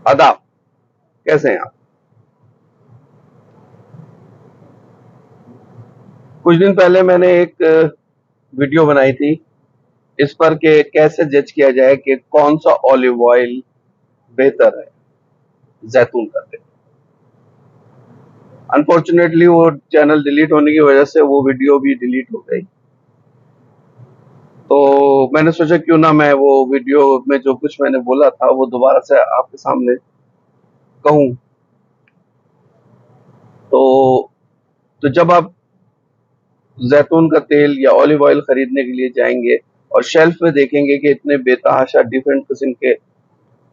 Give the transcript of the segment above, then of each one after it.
आदाब। कैसे हैं आप? कुछ दिन पहले मैंने एक वीडियो बनाई थी इस पर कि कैसे जज किया जाए कि कौन सा ऑलिव ऑयल बेहतर है जैतून का तेल। अनफॉर्चुनेटली वो चैनल डिलीट होने की वजह से वो वीडियो भी डिलीट हो गई। तो मैंने सोचा क्यों ना मैं वो वीडियो में जो कुछ मैंने बोला था वो दोबारा से आपके सामने कहूं। तो तो जब आप जैतून का तेल या ऑलिव ऑयल खरीदने के लिए जाएंगे और शेल्फ में देखेंगे कि इतने बेतहाशा डिफरेंट किस्म के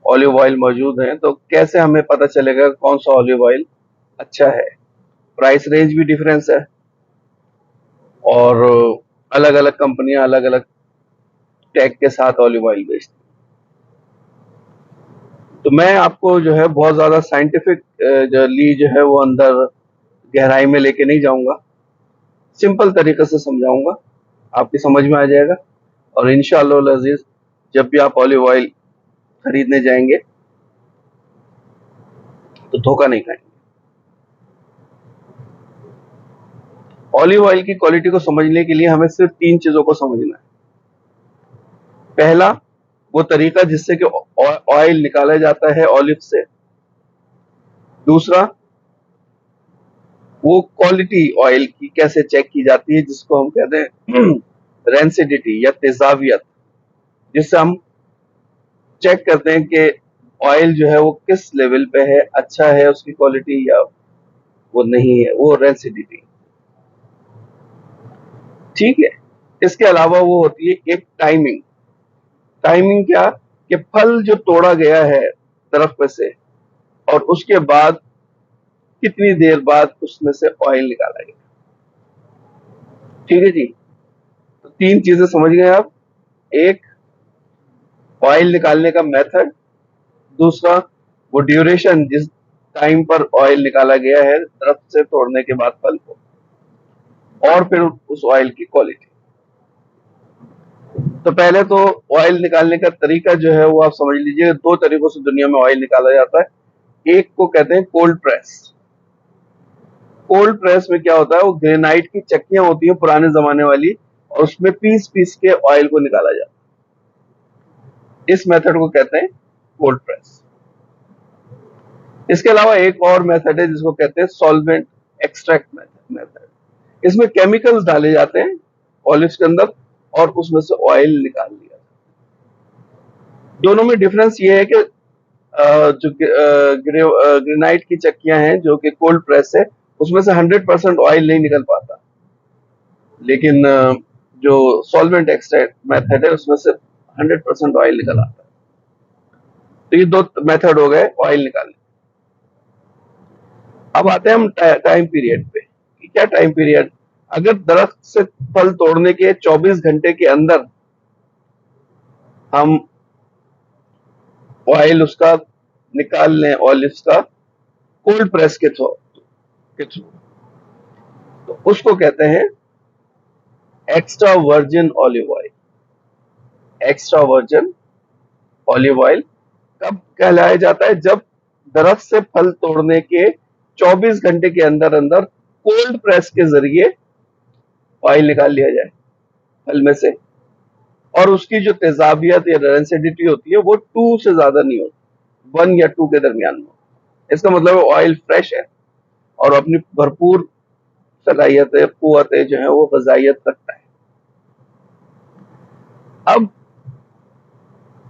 ऑलिव ऑयल मौजूद हैं, तो कैसे हमें पता चलेगा कौन सा ऑलिव ऑयल अच्छा है? प्राइस रेंज भी डिफरेंस है और अलग अलग कंपनियां अलग अलग टैग के साथ ऑलिव ऑयल बेचती हैं। तो मैं आपको जो है बहुत ज्यादा साइंटिफिक जो ली जो है वो अंदर गहराई में लेके नहीं जाऊंगा, सिंपल तरीके से समझाऊंगा, आपकी समझ में आ जाएगा। और इंशाअल्लाह अजीज, जब भी आप ऑलिव ऑयल खरीदने जाएंगे तो धोखा नहीं खाएंगे। ऑलिव ऑयल की क्वालिटी को समझने के लिए हमें सिर्फ 3 चीजों को समझना है। पहला, वो तरीका जिससे कि ऑयल निकाला जाता है ऑलिव से। दूसरा, वो क्वालिटी ऑयल की कैसे चेक की जाती है, जिसको हम कहते हैं रेंसिडिटी या तेजाबियत, जिससे हम चेक करते हैं कि ऑयल जो है वो किस लेवल पे है, अच्छा है उसकी क्वालिटी या वो नहीं है, वो रेंसिडिटी। ठीक है। इसके अलावा वो होती है एक टाइमिंग। टाइमिंग क्या? कि फल जो तोड़ा गया है दरख्त में से और उसके बाद कितनी देर बाद उसमें से ऑयल निकाला गया। ठीक है जी। तो 3 चीजें समझ गए आप। एक, ऑयल निकालने का मेथड। दूसरा, वो ड्यूरेशन जिस टाइम पर ऑयल निकाला गया है दरख्त से तोड़ने के बाद फल को। और फिर उस ऑयल की क्वालिटी। तो पहले तो ऑयल निकालने का तरीका जो है वो आप समझ लीजिए, 2 तरीकों से दुनिया में ऑयल निकाला जाता है। एक को कहते हैं कोल्ड प्रेस। कोल्ड प्रेस में क्या होता है, वो ग्रेनाइट की चक्कियां होती हैं पुराने जमाने वाली, और उसमें पीस पीस के ऑयल को निकाला जाता है। इस मेथड को कहते हैं कोल्ड प्रेस। इसके अलावा एक और मेथड है जिसको कहते हैं सॉल्वेंट एक्सट्रैक्ट मेथड। इसमें केमिकल्स डाले जाते हैं ऑलिव्स के अंदर और उसमें से ऑयल निकाल लिया जाता है। दोनों में डिफरेंस ये है कि जो ग्रेनाइट की चक्कियां हैं जो कि कोल्ड प्रेस है, उसमें से 100% ऑयल नहीं निकल पाता, लेकिन जो सॉल्वेंट एक्सट्रैक्ट मेथड है उसमें से 100% ऑयल निकल आता है। तो ये 2 मेथड हो गए ऑयल निकालने। अब आते हैं हम टाइम पीरियड पे कि क्या टाइम पीरियड। अगर दरख्त से फल तोड़ने के 24 घंटे के अंदर हम ऑयल उसका निकाल लें ऑलिव्स का कोल्ड प्रेस के थ्रू, तो उसको कहते हैं extra virgin olive oil. Extra virgin olive oil कब कहलाया जाता है? जब दरख्त से फल तोड़ने के 24 घंटे के अंदर अंदर कोल्ड प्रेस के जरिए ऑयल निकाल लिया जाए फल में से, और उसकी जो तेजाबियत या रेंसिडिटी होती है वो 2 से ज्यादा नहीं होती, 1 या 2 के दरमियान में। इसका मतलब ऑयल फ्रेश है और अपनी भरपूर सलाहियतें कुव्वतें जो है वो गजाइयत रखता है। अब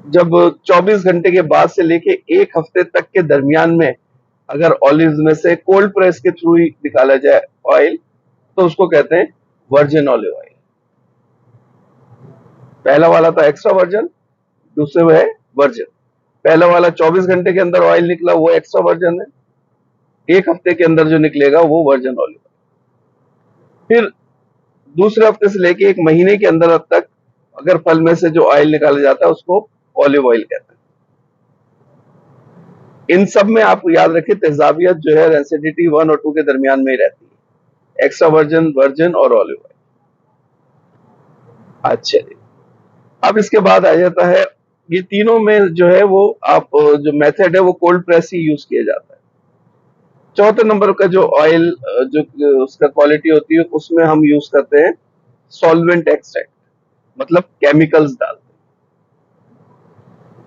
जब 24 घंटे के बाद से लेके 1 हफ्ते तक के दरमियान में अगर ऑलिव में से कोल्ड प्रेस के थ्रू ही निकाला जाए ऑयल, तो उसको कहते हैं वर्जिन ऑलिव ऑयल। पहला वाला था एक्स्ट्रा वर्जिन, दूसरे वो है वर्जिन। पहला वाला 24 घंटे के अंदर ऑयल निकला वो एक्स्ट्रा वर्जिन है, 1 हफ्ते के अंदर जो निकलेगा वो वर्जिन ऑलिव। फिर दूसरे हफ्ते से लेके 1 महीने के अंदर तक अगर फल में से जो ऑयल निकाला जाता है उसको ऑलिव ऑयल कहते हैं। इन सब में आप याद रखें तेजाबियत जो है रेंसिडिटी 1 और 2 के दरमियान में ही रहती है, एक्स्ट्रा वर्जिन, वर्जिन और ऑलिव ऑयल। अच्छा जी। अब इसके बाद आ जाता है ये तीनों में जो है वो आप जो मेथड है वो कोल्ड प्रेस ही यूज किया जाता है। चौथे नंबर का जो ऑयल जो उसका क्वालिटी होती है उसमें हम यूज करते हैं सॉल्वेंट एक्सट्रैक्ट, मतलब केमिकल्स डालते हैं।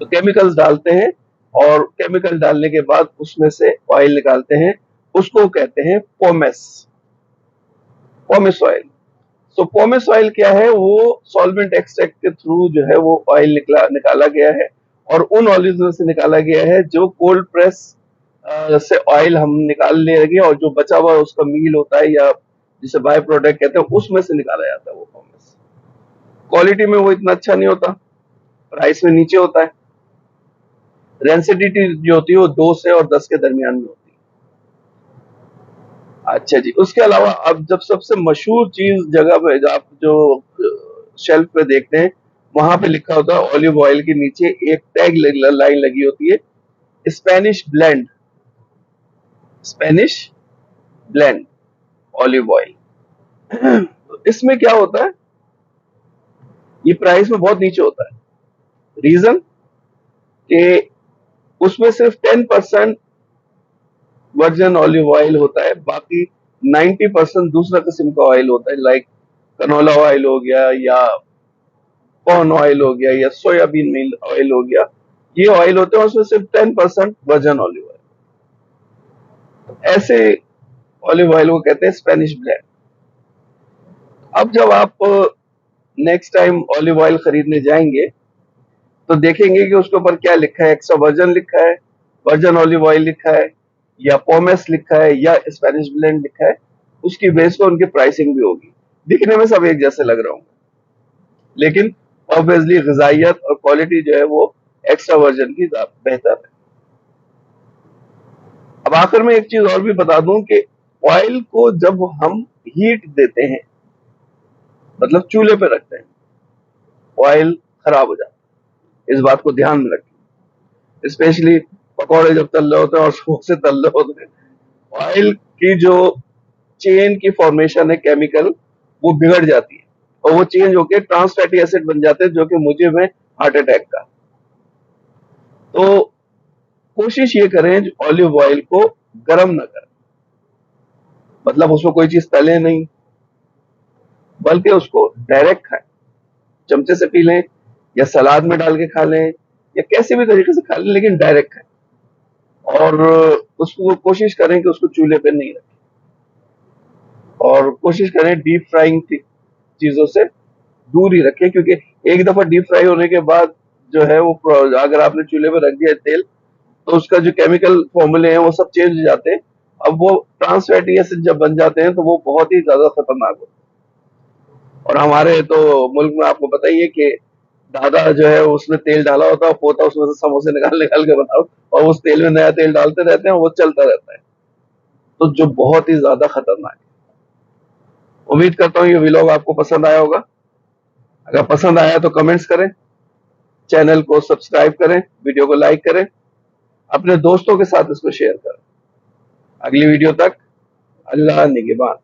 तो केमिकल्स डालते हैं और केमिकल डालने के बाद उसमें से ऑयल निकालते हैं, उसको कहते हैं पोमेस, पोमेस ऑयल। सो पोमेस ऑयल क्या है, वो सॉल्वेंट एक्सट्रैक्ट के थ्रू जो है वो ऑयल निकाला गया है और उन ऑयल्स से निकाला गया है जो कोल्ड प्रेस से ऑयल हम निकाल लेंगे और जो बचा हुआ उसका मील होता है या जिसे बाय प्रोडक्ट कहते हैं उसमें से निकाला जाता है वो पोमेस। क्वालिटी में वो इतना अच्छा नहीं होता, प्राइस में नीचे होता है, रेंसिडिटी जो होती है वो 2 से और 10 के दरमियान में होती है। अच्छा जी, उसके अलावा अब जब सबसे मशहूर चीज जगह पे आप जो शेल्फ पे देखते हैं वहां पे लिखा होता है ऑलिव ऑयल के नीचे एक टैग लाइन लगी होती है, Spanish blend, Spanish blend olive oil. इसमें क्या होता है, ये प्राइस में बहुत नीचे होता है। रीजन कि उसमें सिर्फ 10% वर्जिन ऑलिव ऑयल होता है, बाकी 90% दूसरा किस्म का ऑयल होता है, लाइक कनोला ऑयल हो गया या कॉर्न ऑयल हो गया या सोयाबीन मिल ऑयल हो गया। ये ऑयल होते हैं उसमें सिर्फ 10% वर्जिन ऑलिव ऑयल। ऐसे ऑलिव ऑयल को कहते हैं स्पेनिश ब्लेंड। अब जब आप नेक्स्ट टाइम ऑलिव ऑयल खरीदने जाएंगे तो देखेंगे कि उसके ऊपर क्या लिखा है, एक्स्ट्रा वर्जन लिखा है, वर्जन ऑलिव ऑयल लिखा है या पोमेस लिखा है या स्पेनिश ब्लेंड लिखा है। उसकी बेस पर उनकी प्राइसिंग भी होगी। दिखने में सब एक जैसे लग रहा होंगे लेकिन ऑब्वियसली ग़िज़ाइयत और क्वालिटी जो है वो एक्स्ट्रा वर्जन की बेहतर है। अब आखिर में एक चीज और भी बता दूं कि ऑयल को जब हम हीट देते हैं, मतलब चूल्हे पे रखते हैं, ऑयल खराब हो जाता है। इस बात को ध्यान में रखें, स्पेशली पकौड़े जब तल रहे होते हैं और समोसे तल रहे होते हैं, ऑयल की जो चेन की फॉर्मेशन है केमिकल वो बिगड़ जाती है और वो चेंज होकर ट्रांस फैटी एसिड बन जाते हैं जो कि मुझे में हार्ट अटैक का। तो कोशिश ये करें ऑलिव ऑयल को गर्म ना करें, मतलब उसमें कोई चीज तले नहीं, बल्कि उसको डायरेक्ट खाएं, चमचे से पी लें या सलाद में डाल के खा लें या कैसे भी तरीके से खा लें, लेकिन डायरेक्ट खाएं। और उसको कोशिश करें कि उसको चूल्हे पे नहीं रखें और कोशिश करें डीप फ्राइंग चीजों से दूर ही रखें, क्योंकि एक दफा डीप फ्राई होने के बाद जो है वो अगर आपने चूल्हे पे रख दिया तेल तो उसका जो केमिकल फॉर्मूले हैं वो सब चेंज हो जाते हैं। अब वो ट्रांस फैटी एसिड जब बन जाते हैं तो वो बहुत ही ज्यादा खतरनाक होते हैं। और हमारे तो मुल्क में आपको पता ही है कि दादा जो है उसने तेल डाला होता है, पोता उसमें से समोसे निकाल निकाल के बनाओ और उस तेल में नया तेल डालते रहते हैं, वो चलता रहता है, तो जो बहुत ही ज्यादा खतरनाक है। उम्मीद करता हूँ ये व्लॉग आपको पसंद आया होगा। अगर पसंद आया तो कमेंट्स करें, चैनल को सब्सक्राइब करें, वीडियो को लाइक करें, अपने दोस्तों के साथ इसको शेयर करें। अगली वीडियो तक अल्लाह निगहबान।